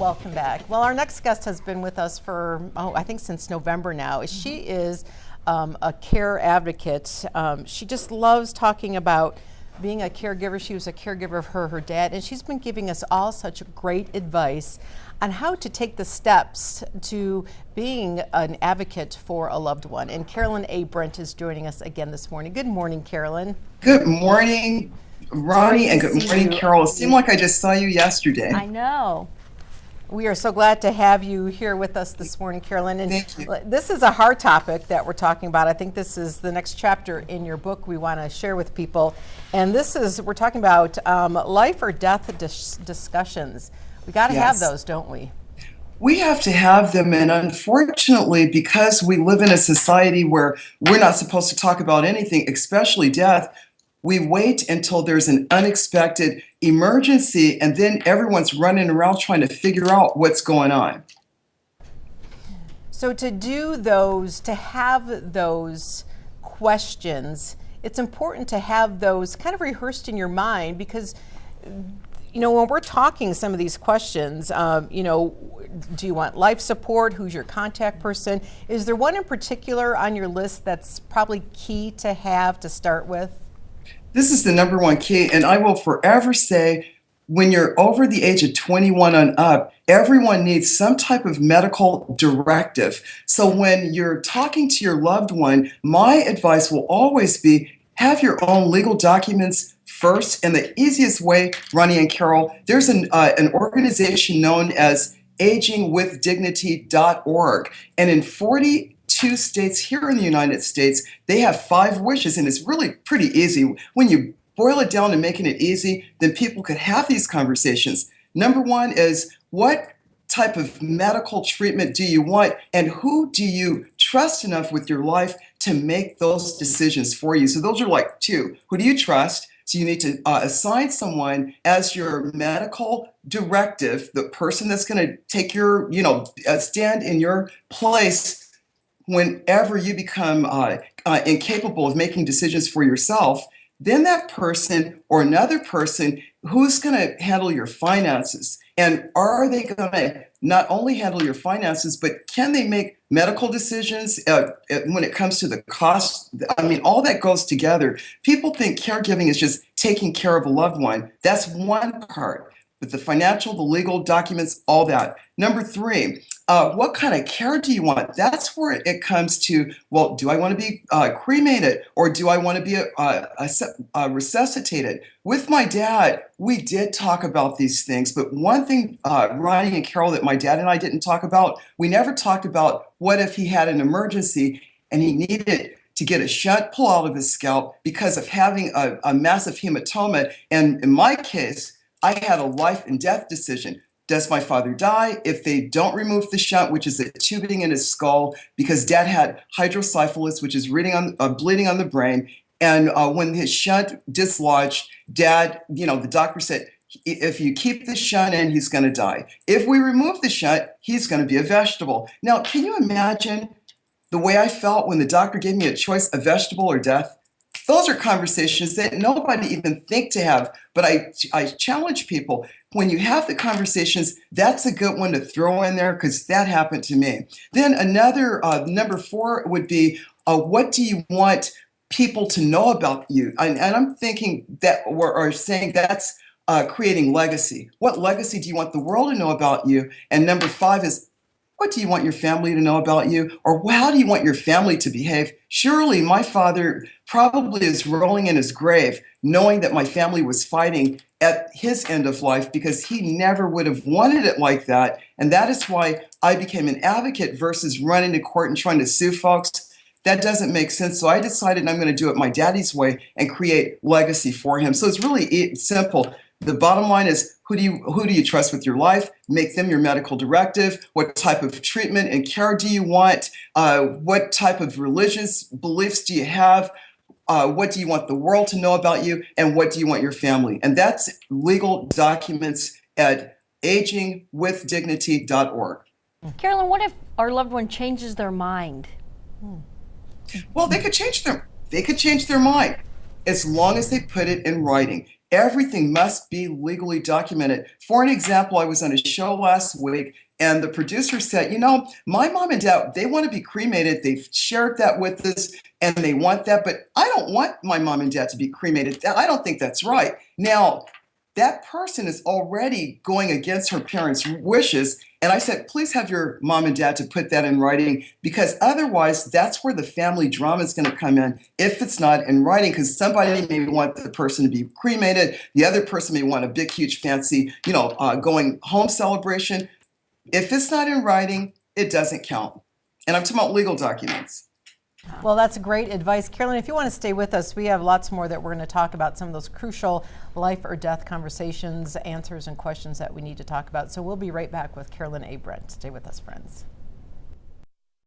Welcome back. Well, our next guest has been with us for, I think since November now. She is a care advocate. She just loves talking about being a caregiver. She was a caregiver for her dad, and she's been giving us all such great advice on how to take the steps to being an advocate for a loved one. And Carolyn A. Brent is joining us again this morning. Good morning, Carolyn. Good morning, Ronnie, and good morning, Carol. It seemed like I just saw you yesterday. I know. We are so glad to have you here with us this morning, Carolyn. And thank you. This is a hard topic that we're talking about. I think this is the next chapter in your book we want to share with people. And we're talking about life or death discussions. We got to have those, don't we? We have to have them, and unfortunately, because we live in a society where we're not supposed to talk about anything, especially death, we wait until there's an unexpected emergency, and then everyone's running around trying to figure out what's going on. So to have those questions, it's important to have those kind of rehearsed in your mind, because when we're talking some of these questions, do you want life support? Who's your contact person? Is there one in particular on your list that's probably key to have to start with? This is the number one key, and I will forever say, when you're over the age of 21 and up, everyone needs some type of medical directive. So when you're talking to your loved one, my advice will always be, have your own legal documents first. And the easiest way, Ronnie and Carol, there's an organization known as agingwithdignity.org. And in 42 states here in the United States, they have 5 wishes, and it's really pretty easy. When you boil it down to making it easy, then people could have these conversations. Number 1 is, what type of medical treatment do you want, and who do you trust enough with your life to make those decisions for you? So those are like 2. Who do you trust? So you need to assign someone as your medical directive, the person that's going to take your, stand in your place whenever you become incapable of making decisions for yourself. Then that person or another person who's going to handle your finances. And are they going to not only handle your finances, but can they make medical decisions when it comes to the cost? I mean, all that goes together. People think caregiving is just taking care of a loved one. That's one part. But the financial, the legal documents, all that. Number 3, what kind of care do you want? That's where it comes to, well, do I want to be cremated, or do I want to be resuscitated? With my dad, we did talk about these things, but one thing, Ronnie and Carol, that my dad and I didn't talk about, we never talked about what if he had an emergency and he needed to get a shunt pulled out of his scalp because of having a massive hematoma. And in my case, I had a life and death decision. Does my father die if they don't remove the shunt, which is a tubing in his skull, because Dad had hydrocephalus, which is bleeding on the brain. And when his shunt dislodged, Dad, the doctor said, if you keep the shunt in, he's going to die. If we remove the shunt, he's going to be a vegetable. Now, can you imagine the way I felt when the doctor gave me a choice, a vegetable or death? Those are conversations that nobody even think to have. But I challenge people, when you have the conversations, that's a good one to throw in there, because that happened to me. Then another, number 4 would be, what do you want people to know about you? And I'm thinking that, or saying that's creating legacy. What legacy do you want the world to know about you? And number 5 is, what do you want your family to know about you? Or how do you want your family to behave? Surely my father probably is rolling in his grave knowing that my family was fighting at his end of life, because he never would have wanted it like that. And that is why I became an advocate versus running to court and trying to sue folks. That doesn't make sense. So I decided I'm going to do it my daddy's way and create legacy for him. So it's really simple. The bottom line is, who do you trust with your life? Make them your medical directive. What type of treatment and care do you want? What type of religious beliefs do you have? What do you want the world to know about you? And what do you want your family? And that's legal documents at agingwithdignity.org. Carolyn, what if our loved one changes their mind? Well, they could change their mind as long as they put it in writing. everything must be legally documented. For an example, I was on a show last week and the producer said, you know, my mom and dad, they want to be cremated. They've shared that with us and they want that, but I don't want my mom and dad to be cremated. I don't think that's right. Now, that person is already going against her parents' wishes. And I said, please have your mom and dad to put that in writing, because otherwise that's where the family drama is going to come in if it's not in writing, because somebody may want the person to be cremated. The other person may want a big, huge, fancy, going home celebration. If it's not in writing, it doesn't count. And I'm talking about legal documents. Well, that's great advice. Carolyn, if you want to stay with us, we have lots more that we're going to talk about, some of those crucial life or death conversations, answers, and questions that we need to talk about. So we'll be right back with Carolyn A. Brent. Stay with us, friends.